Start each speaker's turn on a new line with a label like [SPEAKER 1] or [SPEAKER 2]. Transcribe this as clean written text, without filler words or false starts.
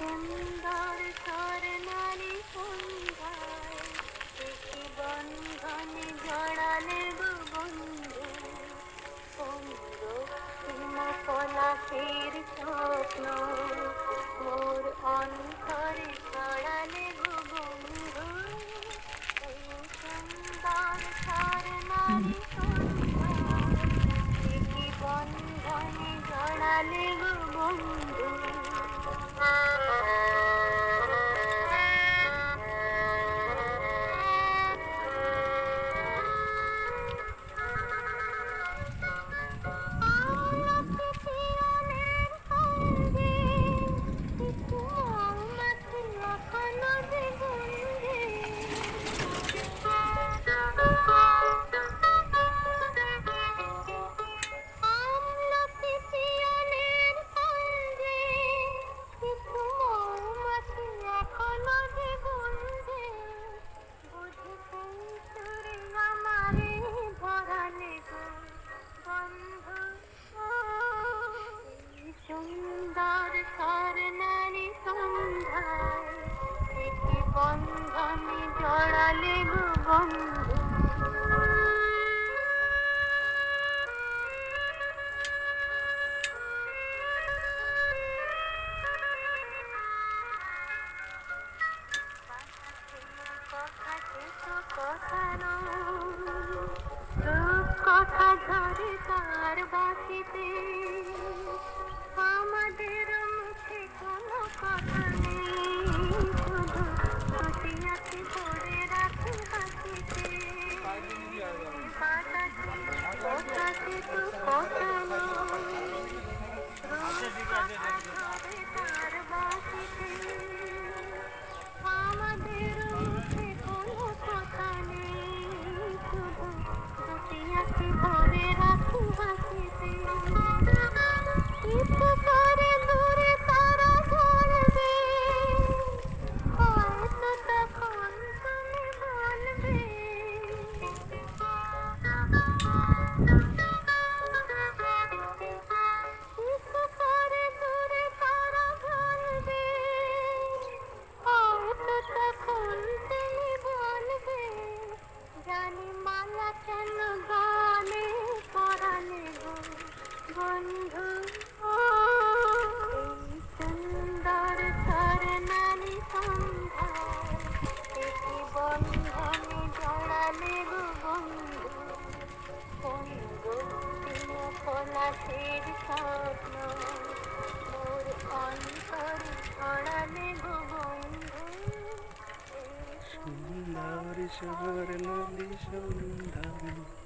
[SPEAKER 1] সুন্দর স্বর্ণালী সন্ধ্যায় একটি বন্ধনে জড়ালে গো বন্ধু রক্তিম পলাশের স্বপ্ন মোর অন্তরে ছড়ালে গো বন্ধু এই সুন্দর স্বর্ণালী সন্ধ্যায় একটি বন্ধনে জড়ালে গো বন্ধু। সুন্দর স্বর্ণালী সন্ধ্যায় একটি বন্ধনে জড়ালে গো বন্ধু। কথা ধরে তার বাসিতে আমাদের মুখে কোনো কথা নেই শুধু হাসিয়াতে পড়ে রাখি হাসিতে বাতাসে বাতাসে তো কথা কথা ধরে তার বাসিতে আমাদের মুখে কোনো কথা নেই শুধু হাসিয়াতে পড়ে রাখি হাসিতে ইচ্ছে করে দূরে তারা জ্বলবে হয়তো তখন তুমি বলবে ইচ্ছে করে দূরে তারা জ্বলবে হয়তো তখন তুমি বলবে জানি মালা কেন গানে পরালে গো বন্ধু সুন্দর স্বর্ণালী সন্ধ্যায় একটি বন্ধনে জড়ালে গো বন্ধু রক্তিম পলাশের স্বপ্ন মোর অন্তরে ছড়ালে গো বন্ধু
[SPEAKER 2] সুন্দর স্বর্ণালী সন্ধ্যায়।